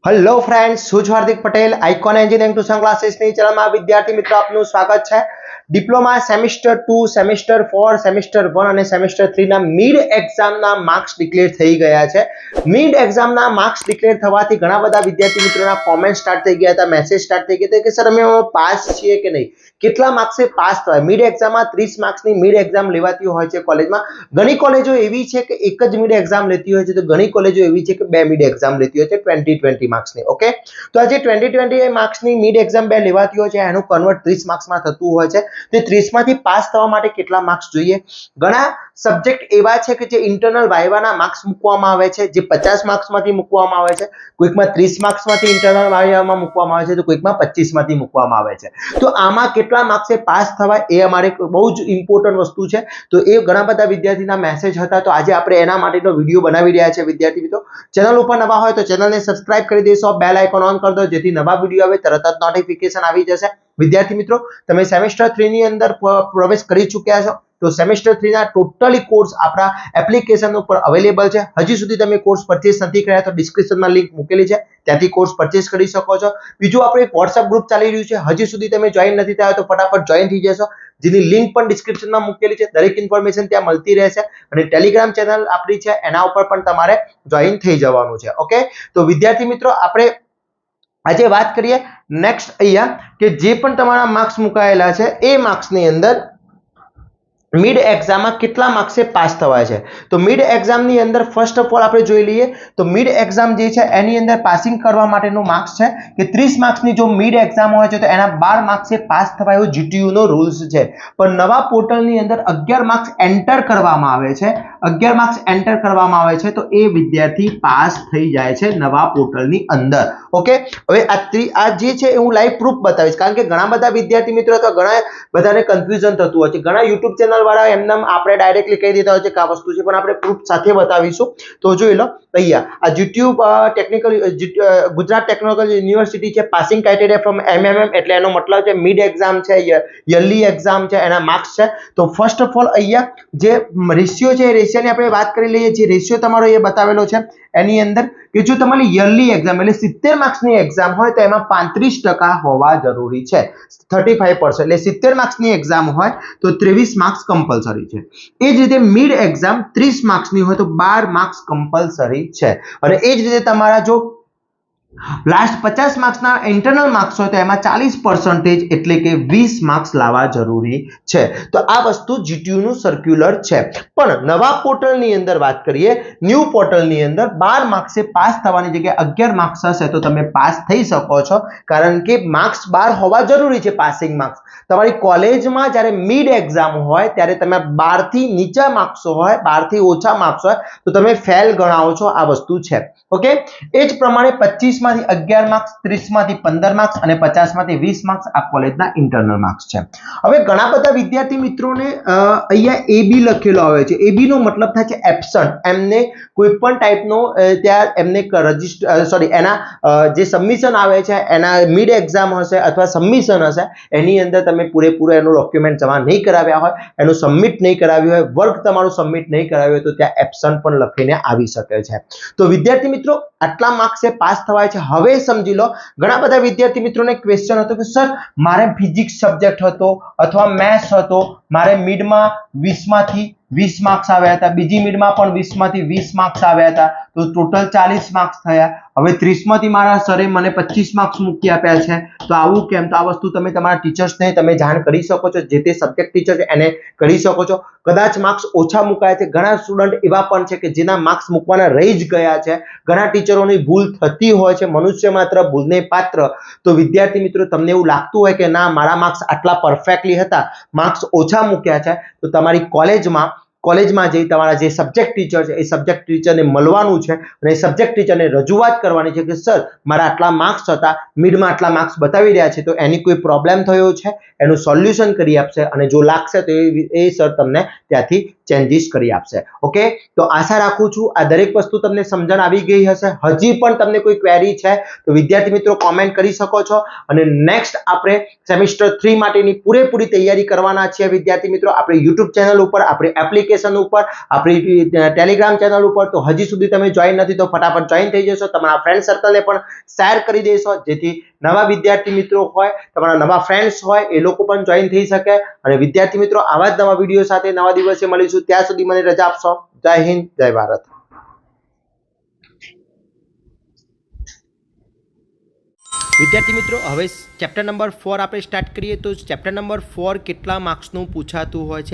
Hello friends, હું છું Hardik Patel. Icon engineering tuition ક્લાસીસની ચેનલમાં વિદ્યાર્થી મિત્રો આપનું સ્વાગત છે. ડિપ્લોમા સેમિસ્ટર 2, સેમિસ્ટર 4, સેમિસ્ટર 1 અને સેમિસ્ટર 3 ના મિડ એક્ઝામના માર્ક્સ ડિક્લેર થઈ ગયા છે. મિડ એક્ઝામના માર્ક્સ ડિક્લેર થવાથી ઘણા બધા વિદ્યાર્થી મિત્રોના કોમેન્ટ સ્ટાર્ટ થઈ ગયા હતા, મેસેજ સ્ટાર્ટ થઈ ગયા હતા કે સર અમે પાસ છીએ કે નહીં, કેટલા માર્ક્સે પાસ થવાય. મિડ એક્ઝામમાં 30 માર્ક્સની મિડ એક્ઝામ લેવાતી હોય છે કોલેજમાં. ઘણી કોલેજો એવી છે કે એક જ મિડ એક્ઝામ લેતી હોય છે, તો ઘણી કોલેજો એવી છે કે બે મિડ એક્ઝામ લેતી હોય છે 20-20 માર્ક્સની. ઓકે, તો આજે 20-20 માર્ક્સની મિડ એક્ઝામ બે લેવાતી હોય છે, એનું કન્વર્ટ 30 માર્ક્સમાં થતું હોય છે. તે 30 માંથી પાસ થવા માટે કેટલા માર્ક્સ જોઈએ? ઘણા સબ્જેક્ટ એવા છે કે જે ઇન્ટરનલ વાઇવાના માર્ક્સ મૂકવામાં આવે છે, જે 50 માર્ક્સમાંથી મૂકવામાં આવે છે, કોઈકમાં 30 માર્ક્સમાંથી ઇન્ટરનલ વાઇવામાં મૂકવામાં આવે છે, તો કોઈકમાં 25 માંથી મૂકવામાં આવે છે. તો આમાં કેટલા માર્ક્સે પાસ થવાય એ અમારે બહુ જ ઇમ્પોર્ટન્ટ વસ્તુ છે. તો એ ઘણા બધા વિદ્યાર્થીના મેસેજ હતા, તો આજે આપણે એના માટેનો વિડીયો બનાવી રહ્યા છે. વિદ્યાર્થી મિત્રો, ચેનલ ઉપર નવા હોય તો ચેનલને સબસ્ક્રાઇબ કરી દેશો, બેલ આઇકોન ઓન કરી દો, જેથી નવા વિડીયો આવે તરત જ નોટિફિકેશન આવી જશે. વિદ્યાર્થી મિત્રો, તમે સેમેસ્ટર 3 ની અંદર પ્રવેશ કરી ચૂક્યા છો, તો સેમેસ્ટર 3 ના ટોટલી કોર્સ આપણા એપ્લિકેશન ઉપર અવેલેબલ છે. હજી સુધી તમે કોર્સ પરચેસ નથી કર્યા તો ડિસ્ક્રિપ્શનમાં લિંક મૂકેલી છે, ત્યાંથી કોર્સ પરચેસ કરી શકો છો. બીજું આપણું એક WhatsApp ગ્રુપ ચાલી રહ્યું છે, હજી સુધી તમે જોઈન નથી થયા તો ફટાફટ જોઈન થઈ જશો, જેની લિંક પણ ડિસ્ક્રિપ્શનમાં મૂકેલી છે. દરેક ઇન્ફોર્મેશન ત્યાં મળતી રહેશે. અને ટેલિગ્રામ ચેનલ આપણી છે, એના ઉપર પણ તમારે જોઈન થઈ જવાનું છે. ઓકે, તો વિદ્યાર્થી મિત્રો, આપણે આજે વાત કરીએ નેક્સ્ટ અહીંયા કે જે પણ તમારા માર્ક્સ મુકાયેલા છે એ માર્ક્સની અંદર મિડ એક્ઝામમાં કેટલા માર્ક્સે પાસ થવાય છે. તો મિડ એક્ઝામની અંદર ફર્સ્ટ ઓફ ઓલ આપણે જોઈ લઈએ તો મિડ એક્ઝામ જે છે એની અંદર પાસિંગ કરવા માટેનું માર્ક્સ છે કે 30 માર્ક્સની જો મિડ એક્ઝામ હોય છે તો એના 12 માર્ક્સે પાસ થવાય એવું GTU નો રૂલ્સ છે. પણ નવા પોર્ટલની અંદર 11 માર્ક્સ એન્ટર કરવામાં આવે છે, 11 માર્ક્સ એન્ટર કરવામાં આવે છે તો એ વિદ્યાર્થી પાસ થઈ જાય છે નવા પોર્ટલની અંદર. ઓકે, હવે આ જે છે હું લાઈવ પ્રૂફ બતાવીશ, કારણ કે ઘણા બધા વિદ્યાર્થી મિત્રો અથવા ઘણા બધાને કન્ફ્યુઝન થતું હોય છે. ઘણા યુટ્યુબ ચેનલ વાળા એમને આપણે ડાયરેક્ટલી કહી દેતા હોય છે કે આ વસ્તુ છે, પણ આપણે પ્રૂફ સાથે બતાવીશું. તો જોઈ લો અહીંયા આ GTU technical Gujarat technology university છે, પાસિંગ ક્રાઇટેરિયા ફ્રોમ MMM, એટલે એનો મતલબ છે મિડ એક્ઝામ છે, યરલી એક્ઝામ છે, એના માર્ક્સ છે. તો ફર્સ્ટ ઓફ ઓલ અહીંયા જે રેશિયો છે એ રેશિયોની આપણે વાત કરી લઈએ. જે રેશિયો તમારો એ બતાવેલો છે એની અંદર કે જો તમારી યરલી એક્ઝામ એટલે 70 માર્ક્સની એક્ઝામ હોય તો એમાં 35% હોવા જરૂરી છે, 35%. એટલે 70 માર્ક્સની એક્ઝામ હોય તો 23 માર્ક્સ કમ્પલસરી છે. એ જ રીતે મિડ એક્ઝામ 30 માર્ક્સની હોય તો 12 માર્ક્સ કમ્પલસરી છે. અને એ જ રીતે તમારા જો લાસ્ટ 50 માર્ક્સના ઇન્ટરનલ માર્ક્સ હોય તો એમાં 40% એટલે કે 20 માર્ક્સ લાવવા જરૂરી છે. તો આ વસ્તુ GTU નું સર્ક્યુલર છે. પણ નવા પોર્ટલની અંદર વાત કરીએ, ન્યૂ પોર્ટલની અંદર 12 માર્ક્સે પાસ થવાની જગ્યાએ 11 માર્ક્સ હશે તો તમે પાસ થઈ શકો છો, કારણ કે માર્ક્સ 12 હોવા જરૂરી છે. પાસિંગ માર્ક્સ તમારી કોલેજમાં જ્યારે મિડ એક્ઝામ હોય ત્યારે તમે 12 થી નીચા માર્ક્સ હોય, 12 થી ઓછા માર્ક્સ હોય તો તમે ફેલ ગણાવો છો. આ વસ્તુ છે. ઓકે, એ જ પ્રમાણે 25 માંથી 11 માર્ક્સ, 30 માંથી 15 માર્ક્સ અને 50 માંથી 20 માર્ક્સ આ કોલેજના ઇન્ટરનલ માર્ક્સ છે. હવે ઘણા બધા વિદ્યાર્થી મિત્રોને અહીંયા AB લખેલો આવે છે. AB નો મતલબ થાય છે એબ્સન્ટ. એમને કોઈ પણ ટાઈપનો ત્યાં એમને એના જે સબમિશન આવે છે, એના મિડ એક્ઝામ હશે અથવા સબમિશન હશે, એની અંદર તમે પૂરેપૂરો એનું ડોક્યુમેન્ટ જમા નહીં કરાવ્યા હોય, એનું સબમિટ નહીં કરાવ્યું હોય, વર્ક તમારું સબમિટ નહીં કરાવ્યું હોય તો ત્યાં એબ્સન્ટ પણ લખીને આવી શકે છે. તો વિદ્યાર્થી મિત્રો, આટલા માર્ક્સે પાસ થવાય છે. હવે સમજી લો, ઘણા બધા વિદ્યાર્થી મિત્રોને ક્વેશ્ચન હતો કે સર મારે ફિઝિક્સ સબ્જેક્ટ હતો અથવા મેથ્સ હતો, મારે મિડમાં 20 માંથી 20 માર્ક્સ આવ્યા હતા, બીજી મિડમાં પણ 20 માંથી 20 માર્ક્સ આવ્યા હતા, તો ટોટલ 40 માર્ક્સ થયા. હવે 30 માંથી મારા સરે મને 25 માર્ક્સ મૂકી આપ્યા છે, તો આવું કેમ? તો આ વસ્તુ તમે તમારા ટીચર્સને તમે જાણ કરી શકો છો, જે તે સબ્જેક્ટ ટીચર છે એને કરી શકો છો. કદાચ માર્ક્સ ઓછા મુકાય છે. ઘણા સ્ટુડન્ટ એવા પણ છે કે જેના માર્ક્સ મૂકવાના રહી જ ગયા છે. ઘણા ટીચરોની ભૂલ થતી હોય છે, મનુષ્ય માત્ર ભૂલને પાત્ર. તો વિદ્યાર્થી મિત્રો, તમને એવું લાગતું હોય કે ના, મારા માર્ક્સ આટલા પરફેક્ટલી હતા, માર્ક્સ ઓછા મૂક્યા છે, તો તમારી કોલેજમાં જઈ તમારા જે સબ્જેક્ટ ટીચર છે એ સબ્જેક્ટ ટીચરને મળવાનું છે અને એ સબ્જેક્ટ ટીચરને રજૂઆત કરવાની છે કે સર મારા આટલા માર્ક્સ હતા, મિડમાં આટલા માર્ક્સ બતાવી રહ્યા છે, તો એની કોઈ પ્રોબ્લેમ થયો છે, એનું સોલ્યુશન કરી આપશે, અને જો લાગશે તો એ સર તમને ત્યાંથી ચેન્જીસ કરી આપશે. ઓકે, તો આશા રાખું છું આ દરેક વસ્તુ તમને સમજણ આવી ગઈ હશે. હજી પણ તમને કોઈ ક્વેરી છે તો વિદ્યાર્થી મિત્રો કોમેન્ટ કરી શકો છો. અને નેક્સ્ટ આપણે સેમિસ્ટર 3 માટેની પૂરેપૂરી તૈયારી કરવાના છીએ. વિદ્યાર્થી મિત્રો, આપણે YouTube ચેનલ ઉપર આપણે એપ્લિકેશન એપ્લિકેશન ઉપર, આપણી ટેલિગ્રામ ચેનલ ઉપર. તો હજી સુધી તમે જોઈન નથી તો ફટાફટ જોઈન થઈ જશો, તમારા ફ્રેન્ડ સર્કલને પણ શેર કરી દેશો, જેથી નવા વિદ્યાર્થી મિત્રો હોય, તમારા નવા ફ્રેન્ડ્સ હોય, એ લોકો પણ જોઈન થઈ શકે. અને વિદ્યાર્થી મિત્રો, આવા જ નવા વિડીયો સાથે નવા દિવસે મળીશું. ત્યાં સુધી મને રજા આપશો. જય હિન્દ, જય ભારત. વિદ્યાર્થી મિત્રો, હવે ચેપ્ટર નંબર 4 આપણે સ્ટાર્ટ કરીએ. તો ચેપ્ટર નંબર 4 કેટલા માર્ક્સનું પૂછાતું હોય છે?